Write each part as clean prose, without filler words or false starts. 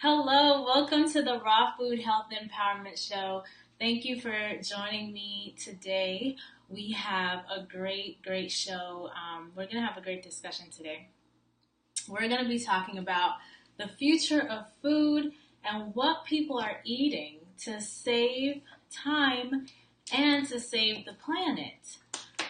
Hello, welcome to the Raw Food Health Empowerment Show. Thank you for joining me today. We have a great show. We're going to have a great discussion today. We're going to be talking about the future of food and what people are eating to save time and to save the planet.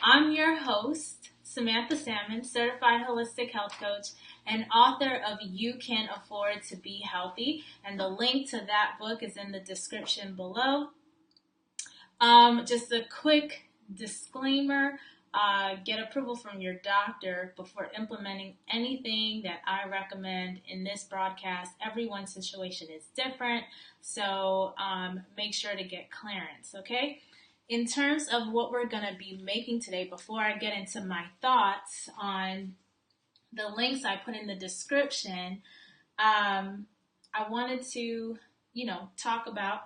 I'm your host, Samantha Salmon, certified holistic health coach and author of You Can Afford to Be Healthy. And the link to that book is in the description below. Just a quick disclaimer. Get approval from your doctor before implementing anything that I recommend in this broadcast. Everyone's situation is different, so make sure to get clearance, okay? In terms of what we're going to be making today, before I get into my thoughts on the links I put in the description, I wanted to, talk about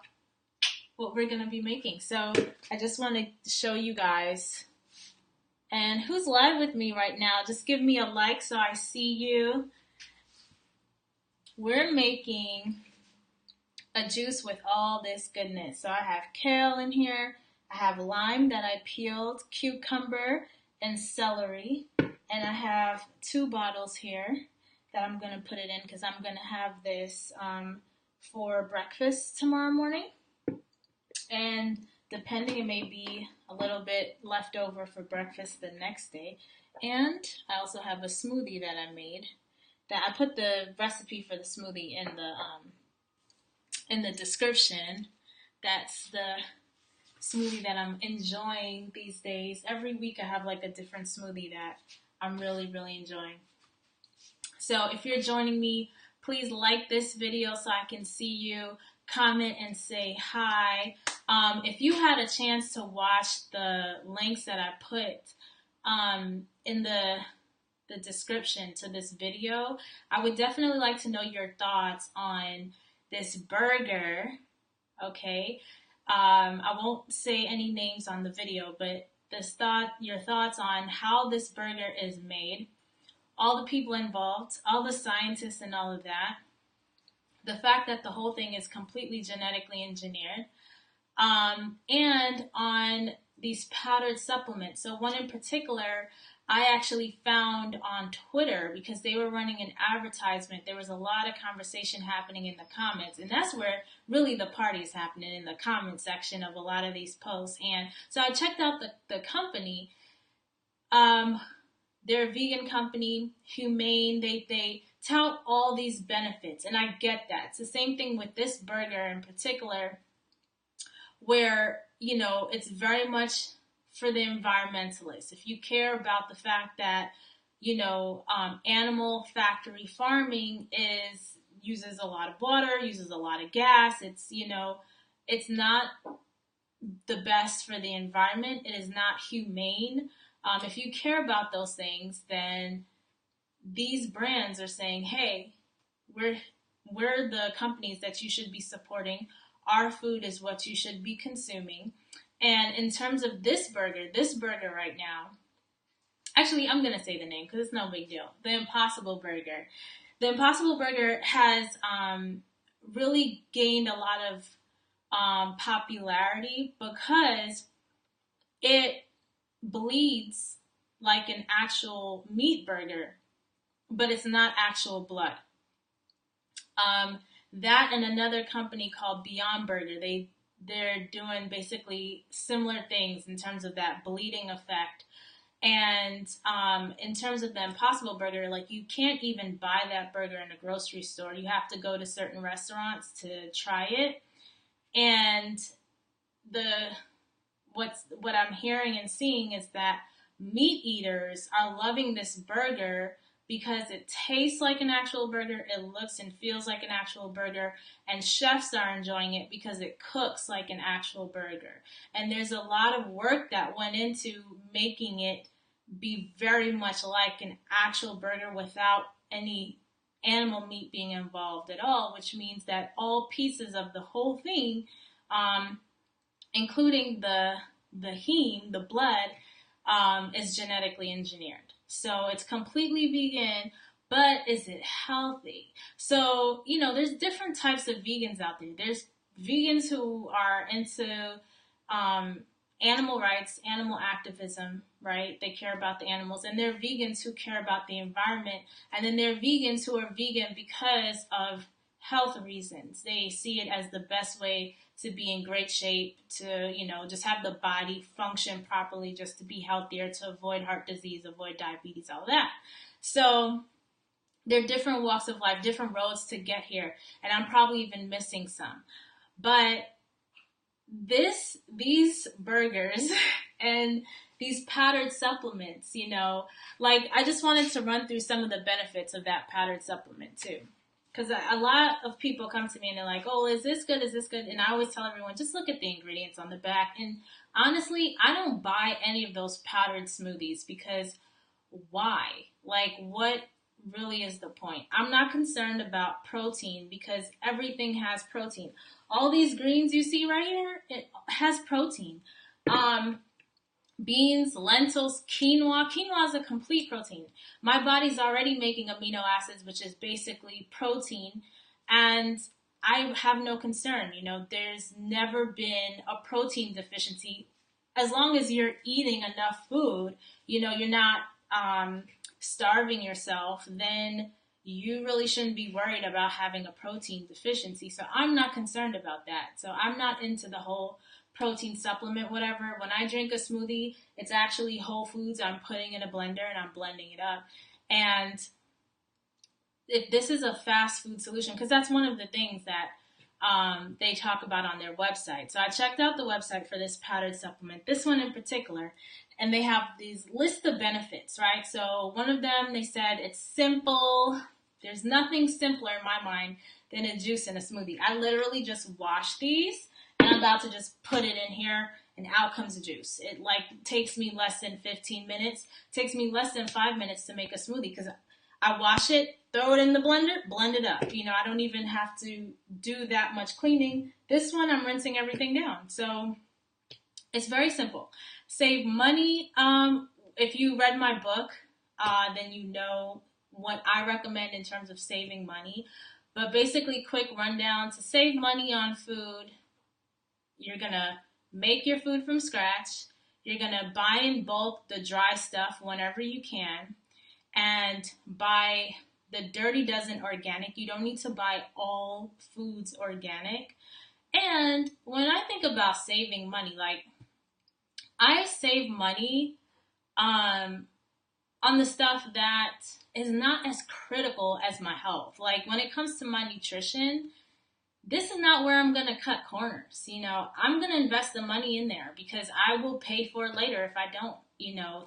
what we're going to be making. So I just want to show you guys. And who's live with me right now? Just give me a like so I see you. We're making a juice with all this goodness. So I have kale in here. I have lime that I peeled, cucumber, and celery. And I have 2 bottles here that I'm going to put it in because I'm going to have this for breakfast tomorrow morning. And depending, it may be a little bit left over for breakfast the next day. And I also have a smoothie that I made. That I put the recipe for the smoothie in the description. That's the smoothie that I'm enjoying these days. Every week I have like a different smoothie that I'm really enjoying. So if you're joining me, please like this video so I can see you, comment and say hi. If you had a chance to watch the links that I put in the description to this video, I would definitely like to know your thoughts on this burger, okay? I won't say any names on the video, but your thoughts on how this burger is made, all the people involved, all the scientists and all of that, the fact that the whole thing is completely genetically engineered, and on these powdered supplements. So one in particular, I actually found on Twitter because they were running an advertisement. There was a lot of conversation happening in the comments, and that's where really the party is happening, in the comment section of a lot of these posts. And so I checked out the company. They're a vegan company, humane. They tout all these benefits, and I get that. It's the same thing with this burger in particular, where, it's very much for the environmentalists. If you care about the fact that, animal factory farming uses a lot of water, uses a lot of gas, it's not the best for the environment. It is not humane. If you care about those things, then these brands are saying, hey, we're the companies that you should be supporting. Our food is what you should be consuming. And in terms of this burger right now, actually, I'm going to say the name because it's no big deal. The Impossible Burger. The Impossible Burger has really gained a lot of popularity because it bleeds like an actual meat burger, but it's not actual blood. That and another company called Beyond Burger, they're doing basically similar things in terms of that bleeding effect. And in terms of the Impossible Burger, like, you can't even buy that burger in a grocery store. You have to go to certain restaurants to try it. And what I'm hearing and seeing is that meat eaters are loving this burger because it tastes like an actual burger, it looks and feels like an actual burger, and chefs are enjoying it because it cooks like an actual burger. And there's a lot of work that went into making it be very much like an actual burger without any animal meat being involved at all, which means that all pieces of the whole thing, including the heme, the blood, is genetically engineered. So it's completely vegan, but is it healthy? So, there's different types of vegans out there. There's vegans who are into um, animal rights, animal activism, right? They care about the animals. And there are vegans who care about the environment. And then there are vegans who are vegan because of health reasons. They see it as the best way to be in great shape, to, just have the body function properly, just to be healthier, to avoid heart disease, avoid diabetes, all that. So there are different walks of life, different roads to get here. And I'm probably even missing some. But these burgers and these powdered supplements, like I just wanted to run through some of the benefits of that powdered supplement too. Because a lot of people come to me and they're like, oh, is this good? Is this good? And I always tell everyone, just look at the ingredients on the back. And honestly, I don't buy any of those powdered smoothies because why? Like, what really is the point? I'm not concerned about protein because everything has protein. All these greens you see right here, it has protein. Beans, lentils, quinoa. Quinoa is a complete protein. My body's already making amino acids, which is basically protein, and I have no concern. There's never been a protein deficiency. As long as you're eating enough food, you're not starving yourself, then you really shouldn't be worried about having a protein deficiency. So I'm not concerned about that. So I'm not into the whole protein supplement, whatever. When I drink a smoothie, it's actually whole foods. I'm putting in a blender and I'm blending it up. And if this is a fast food solution, because that's one of the things that they talk about on their website. So I checked out the website for this powdered supplement, this one in particular, and they have these list of benefits, right? So one of them, they said it's simple. There's nothing simpler in my mind than a juice in a smoothie. I literally just wash these and I'm about to just put it in here and out comes the juice. It takes me less than 15 minutes. It takes me less than 5 minutes to make a smoothie because I wash it, throw it in the blender, blend it up. I don't even have to do that much cleaning. This one, I'm rinsing everything down. So it's very simple. Save money. If you read my book, then you know what I recommend in terms of saving money. But basically, quick rundown. To save money on food, you're going to make your food from scratch. You're going to buy in bulk the dry stuff whenever you can. And buy the Dirty Dozen organic. You don't need to buy all foods organic. And when I think about saving money, I save money on the stuff that is not as critical as my health. Like when it comes to my nutrition, this is not where I'm going to cut corners. I'm going to invest the money in there because I will pay for it later if I don't.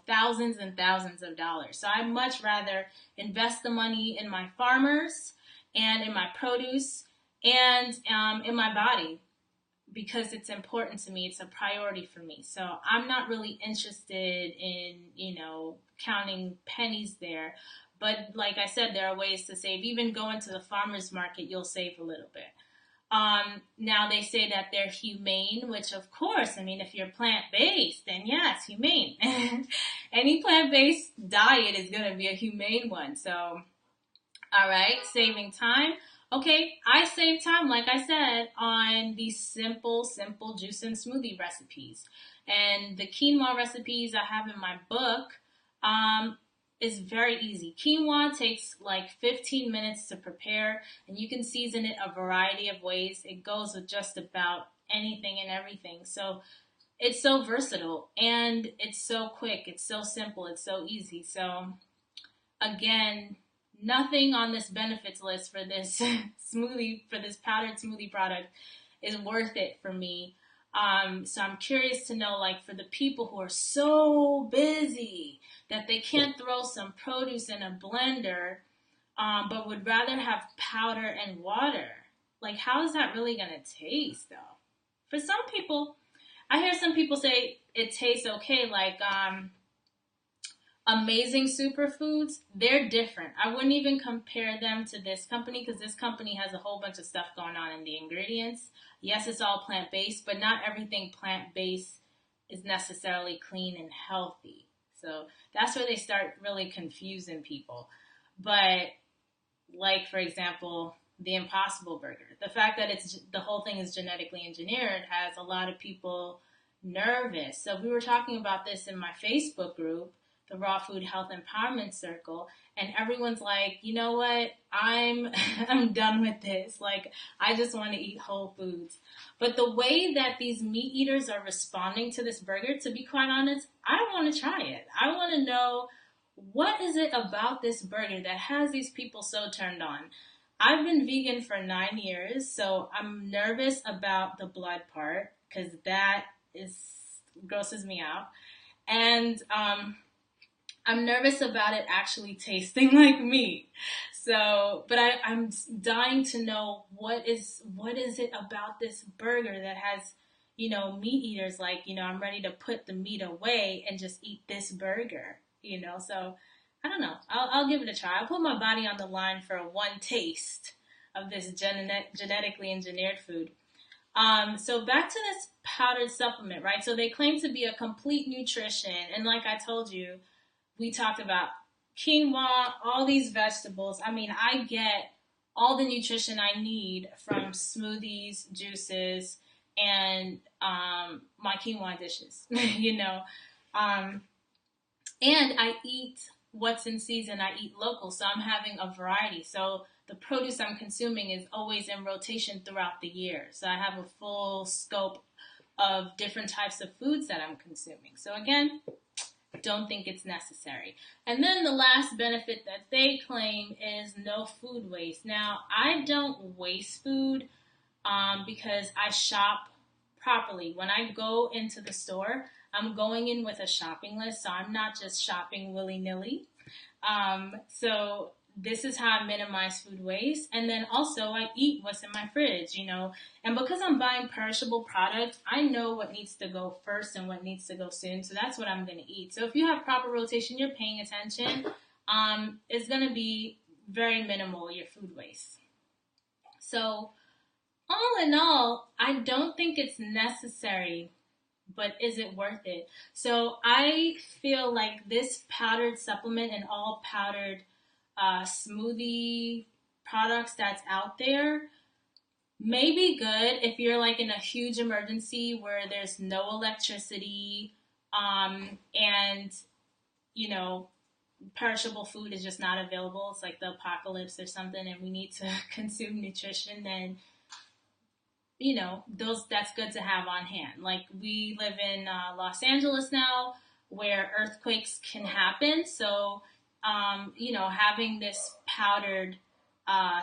Thousands and thousands of dollars. So I'd much rather invest the money in my farmers and in my produce and in my body because it's important to me. It's a priority for me. So I'm not really interested in, counting pennies there. But like I said, there are ways to save. Even going to the farmer's market, you'll save a little bit. Now they say that they're humane, which of course, if you're plant-based, then yeah, it's humane. Any plant-based diet is going to be a humane one. So, all right, saving time. Okay, I save time, like I said, on these simple juice and smoothie recipes. And the quinoa recipes I have in my book, is very easy. Quinoa takes 15 minutes to prepare, and you can season it a variety of ways. It goes with just about anything and everything. So it's so versatile, and it's so quick. It's so simple. It's so easy. So again, nothing on this benefits list for this for this powdered smoothie product is worth it for me. So I'm curious to know, for the people who are so busy that they can't throw some produce in a blender, but would rather have powder and water. How is that really going to taste, though? For some people, I hear some people say it tastes okay, Amazing Superfoods. They're different. I wouldn't even compare them to this company because this company has a whole bunch of stuff going on in the ingredients. Yes, it's all plant-based, but not everything plant-based is necessarily clean and healthy. So that's where they start really confusing people. But like, for example, the Impossible Burger, the fact that the whole thing is genetically engineered has a lot of people nervous. So we were talking about this in my Facebook group, the Raw Food Health Empowerment Circle, and everyone's like, you know what? I'm I'm done with this. Like, I just want to eat whole foods. But the way that these meat eaters are responding to this burger, to be quite honest, I want to try it. I want to know, what is it about this burger that has these people so turned on? I've been vegan for 9 years, so I'm nervous about the blood part because that is grosses me out. And I'm nervous about it actually tasting like meat. So, but I'm dying to know, what is it about this burger that has, meat eaters like, I'm ready to put the meat away and just eat this burger, So I don't know. I'll give it a try. I'll put my body on the line for one taste of this genetically engineered food. So back to this powdered supplement, right? So they claim to be a complete nutrition, and like I told you, we talked about quinoa, all these vegetables. I mean, I get all the nutrition I need from smoothies, juices, and my quinoa dishes, Um, and I eat what's in season. I eat local, so I'm having a variety. So the produce I'm consuming is always in rotation throughout the year. So I have a full scope of different types of foods that I'm consuming. So again, don't think it's necessary. And then the last benefit that they claim is no food waste. Now, I don't waste food because I shop properly. When I go into the store, I'm going in with a shopping list, so I'm not just shopping willy-nilly. So this is how I minimize food waste. And then also I eat what's in my fridge, And because I'm buying perishable products, I know what needs to go first and what needs to go soon. So that's what I'm going to eat. So if you have proper rotation, you're paying attention, it's going to be very minimal, your food waste. So all in all, I don't think it's necessary, but is it worth it? So I feel like this powdered supplement and all powdered smoothie products that's out there may be good if you're like in a huge emergency where there's no electricity, and perishable food is just not available. It's like the apocalypse or something, and we need to consume nutrition. Then those, that's good to have on hand. Like, we live in Los Angeles now, where earthquakes can happen. So, having this powdered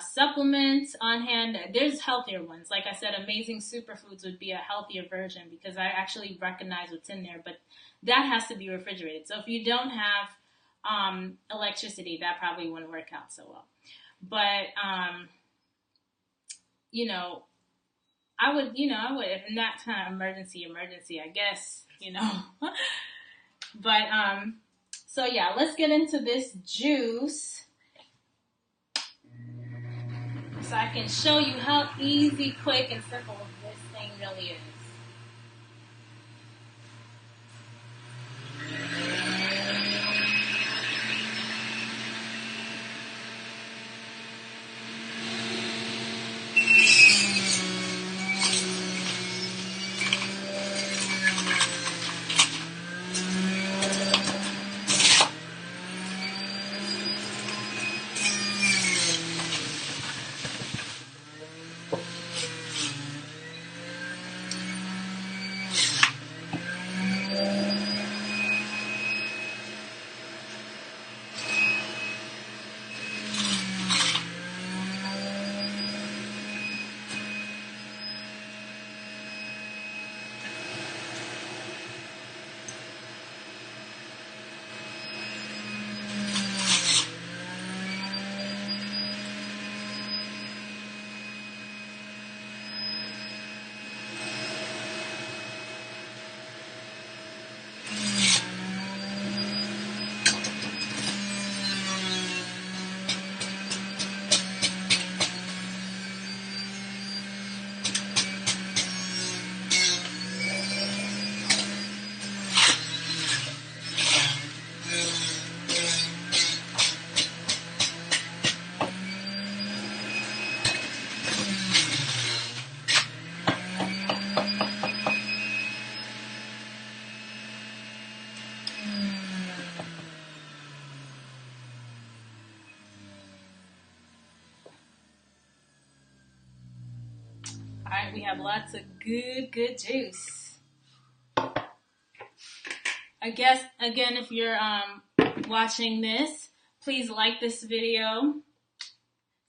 supplement on hand, there's healthier ones. Like I said, Amazing Superfoods would be a healthier version because I actually recognize what's in there, but that has to be refrigerated. So if you don't have electricity, that probably wouldn't work out so well. But, I would, if in that kind of emergency, I guess, But, so yeah, let's get into this juice so I can show you how easy, quick, and simple this thing really is. All right, we have lots of good juice. I guess, again, if you're watching this, please like this video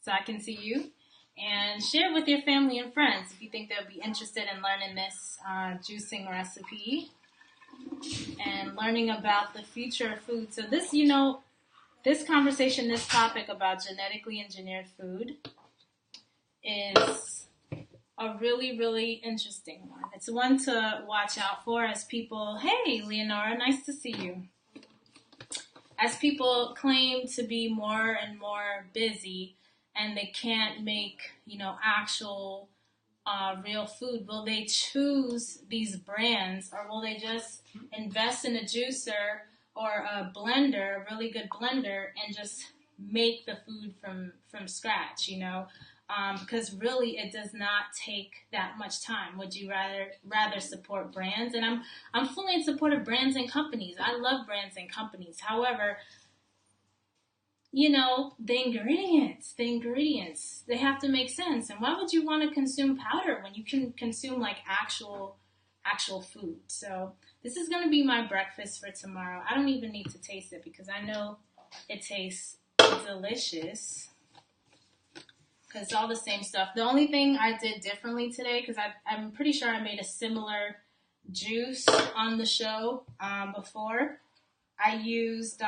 so I can see you. And share it with your family and friends if you think they'll be interested in learning this juicing recipe and learning about the future of food. So this, this conversation, this topic about genetically engineered food is a really, really interesting one. It's one to watch out for as people, hey, Leonora, nice to see you. As people claim to be more and more busy and they can't make, actual real food, will they choose these brands, or will they just invest in a juicer or a blender, a really good blender, and just make the food from scratch, because really it does not take that much time. Would you rather support brands? And I'm fully in support of brands and companies. I love brands and companies. However, the ingredients, they have to make sense. And why would you want to consume powder when you can consume like actual food? So this is going to be my breakfast for tomorrow. I don't even need to taste it because I know it tastes delicious because it's all the same stuff. The only thing I did differently today, because I'm pretty sure I made a similar juice on the show before. I used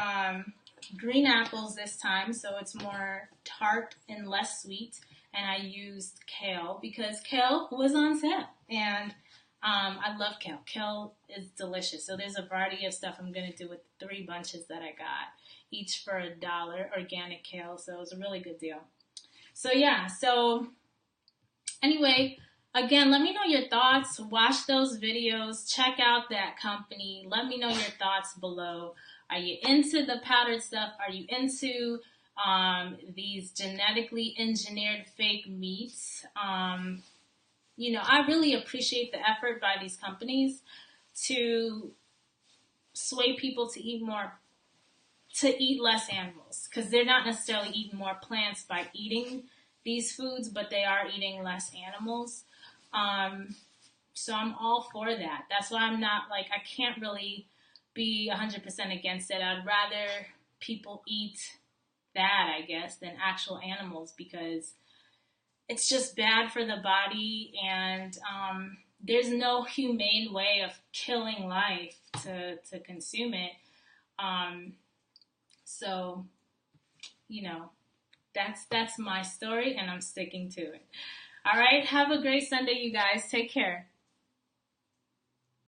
green apples this time, so it's more tart and less sweet. And I used kale because kale was on sale. And I love kale. Kale is delicious. So there's a variety of stuff I'm going to do with 3 bunches that I got, each for $1, organic kale. So it was a really good deal. So yeah, so anyway, again, let me know your thoughts. Watch those videos. Check out that company. Let me know your thoughts below. Are you into the powdered stuff? Are you into these genetically engineered fake meats? I really appreciate the effort by these companies to sway people to eat less animals, because they're not necessarily eating more plants by eating these foods, but they are eating less animals. So I'm all for that. That's why I'm not I can't really be 100% against it. I'd rather people eat that, I guess, than actual animals, because it's just bad for the body, and there's no humane way of killing life to consume it. So, that's my story, and I'm sticking to it. All right, have a great Sunday, you guys. Take care.